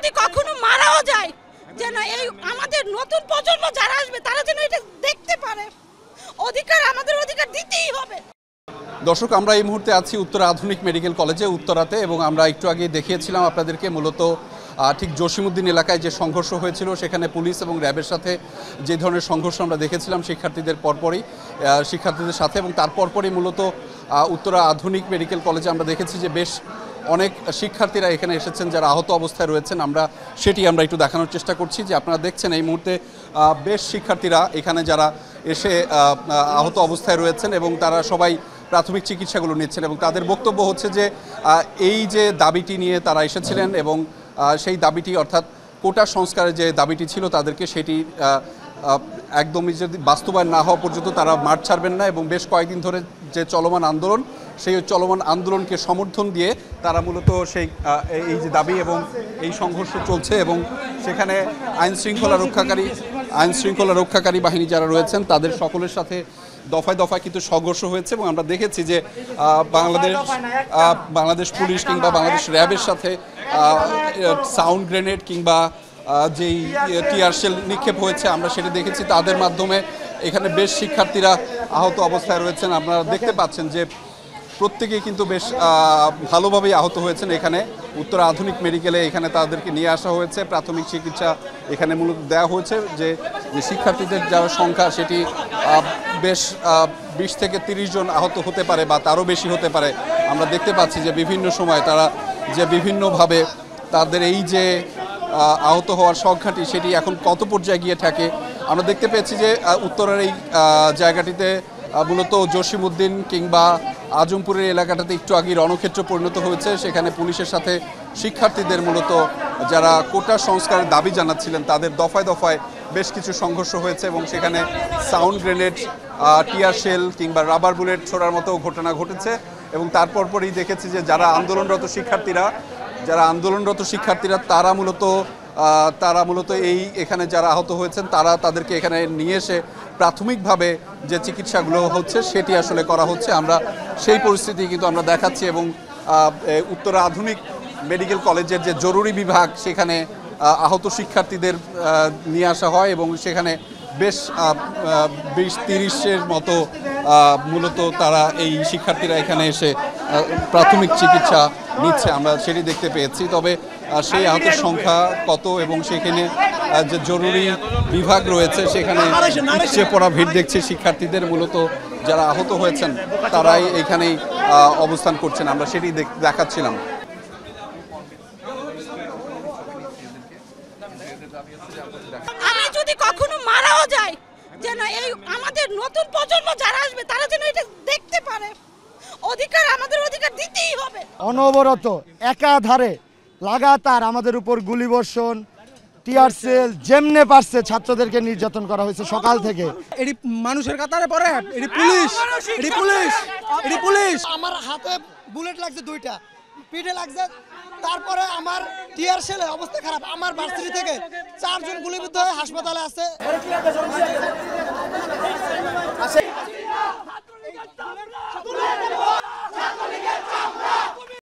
যদি কখনো মারাও যায় যেন এই আমাদের নতুন প্রজন্ম যারা আসবে তারা যেন এটা দেখতে পারে। আমাদের অধিকার দিতেই হবে। দর্শক, আমরা এই মুহূর্তে আছি উত্তরা আধুনিক মেডিকেল কলেজে উত্তরাতে, এবং আমরা একটু আগে দেখিয়েছিলাম আপনাদেরকে মূলত ঠিক জসিমউদ্দিন এলাকায় যে সংঘর্ষ হয়েছিল সেখানে পুলিশ এবং র্যাবের সাথে যে ধরনের সংঘর্ষ আমরা দেখেছিলাম শিক্ষার্থীদের সাথে, এবং তারপরই মূলত উত্তরা আধুনিক মেডিকেল কলেজে আমরা দেখেছি যে বেশ অনেক শিক্ষার্থীরা এখানে এসেছেন যারা আহত অবস্থায় রয়েছেন। আমরা একটু দেখানোর চেষ্টা করছি যে আপনারা দেখছেন এই মুহূর্তে বেশ শিক্ষার্থীরা এখানে যারা এসে আহত অবস্থায় রয়েছেন এবং তারা সবাই প্রাথমিক চিকিৎসাগুলো নিচ্ছেন, এবং তাদের বক্তব্য হচ্ছে যে এই যে দাবিটি নিয়ে তারা এসেছিলেন এবং সেই দাবিটি অর্থাৎ কোটা সংস্কারের যে দাবিটি ছিল তাদেরকে সেটি একদমই যদি বাস্তবায়ন না হওয়া পর্যন্ত তারা মাঠ ছাড়বেন না, এবং বেশ কয়েকদিন ধরে যে চলমান আন্দোলন সেই চলমান আন্দোলনকে সমর্থন দিয়ে তারা মূলত এই যে দাবি এবং এই সংঘর্ষ চলছে, এবং সেখানে আইন শৃঙ্খলা রক্ষাকারী বাহিনী যারা রয়েছেন তাদের সকলের সাথে দফায় দফায় কিন্তু সংঘর্ষ হয়েছে। এবং আমরা দেখেছি যে বাংলাদেশ পুলিশ কিংবা বাংলাদেশ র্যাবের সাথে সাউন্ড গ্রেনেড কিংবা যেই টিয়ার শেল নিক্ষেপ হয়েছে আমরা সেটা দেখেছি। তাদের মাধ্যমে এখানে বেশ শিক্ষার্থীরা আহত অবস্থায় রয়েছেন। আপনারা দেখতে পাচ্ছেন যে প্রত্যেকেই কিন্তু বেশ ভালোভাবেই আহত হয়েছেন। এখানে উত্তরা আধুনিক মেডিকেলে এখানে তাদেরকে নিয়ে আসা হয়েছে, প্রাথমিক চিকিৎসা এখানে মূলত দেওয়া হয়েছে। যে শিক্ষার্থীদের যারা সংখ্যা সেটি বেশ 20 থেকে 30 জন আহত হতে পারে বা তারও বেশি হতে পারে। আমরা দেখতে পাচ্ছি যে বিভিন্ন সময় তারা যে বিভিন্নভাবে তাদের এই যে আহত হওয়ার সংখ্যাটি সেটি এখন কত পর্যায়ে গিয়ে থাকে। আমরা দেখতে পেয়েছি যে উত্তরার এই জায়গাটিতে মূলত জসিমউদ্দিন কিংবা আজমপুরের এলাকাটাতে একটু আগে রণক্ষেত্র পরিণত হয়েছে। সেখানে পুলিশের সাথে শিক্ষার্থীদের মূলত যারা কোটা সংস্কারের দাবি জানাচ্ছিলেন তাদের দফায় দফায় বেশ কিছু সংঘর্ষ হয়েছে, এবং সেখানে সাউন্ড গ্রেনেড, টিয়ার শেল কিংবা রাবার বুলেট ছোড়ার মতো ঘটনা ঘটেছে। এবং তারপরই দেখেছি যে যারা আন্দোলনরত শিক্ষার্থীরা তারা মূলত এখানে যারা আহত হয়েছেন তাদেরকে এখানে নিয়ে এসে প্রাথমিকভাবে যে চিকিৎসাগুলো হচ্ছে সেটি আসলে করা হচ্ছে। আমরা সেই পরিস্থিতি কিন্তু আমরা দেখাচ্ছি, এবং উত্তরা আধুনিক মেডিকেল কলেজের যে জরুরি বিভাগ সেখানে আহত শিক্ষার্থীদের নিয়ে আসা হয়, এবং সেখানে বেশ 20-30-এর মতো মূলত তারা এই শিক্ষার্থীরা এখানে এসে প্রাথমিক চিকিৎসা নিচ্ছে, আমরা সেটি দেখতে পেয়েছি। তবে সেই আহতের সংখ্যা কত এবং সেখানে যে জরুরি বিভাগ রয়েছে সেখানে উপচে পড়া ভিড় দেখছে শিক্ষার্থীদের, মূলত যারা আহত হয়েছেন তারাই এখানেই অবস্থান করছেন, আমরা সেটি দেখাচ্ছিলাম। আমি যদি কখনো মারাও যায় যেন এই আমাদের নতুন প্রজন্ম যারা আসবে তারা যেন এটা দেখতে পারে। আমাদের অধিকার দিতেই হবে। অনবরত একাধারে লাগাতার আমাদের উপর গুলিবর্ষণ, টিয়ার সেল যেমনে পারছে ছাত্রদেরকে নির্যাতন করা হয়েছে সকাল থেকে। এটি মানুষের কাতারে পড়ে, এটি পুলিশ। আমার হাতে বুলেট লাগছে 2টা, পিঠে লাগছে, তারপরে আমার টিয়ার শেলে অবস্থা খারাপ। আমার ভার্সিটি থেকে 4 জন গুলিবিদ্ধ হয়ে হাসপাতালে আছে।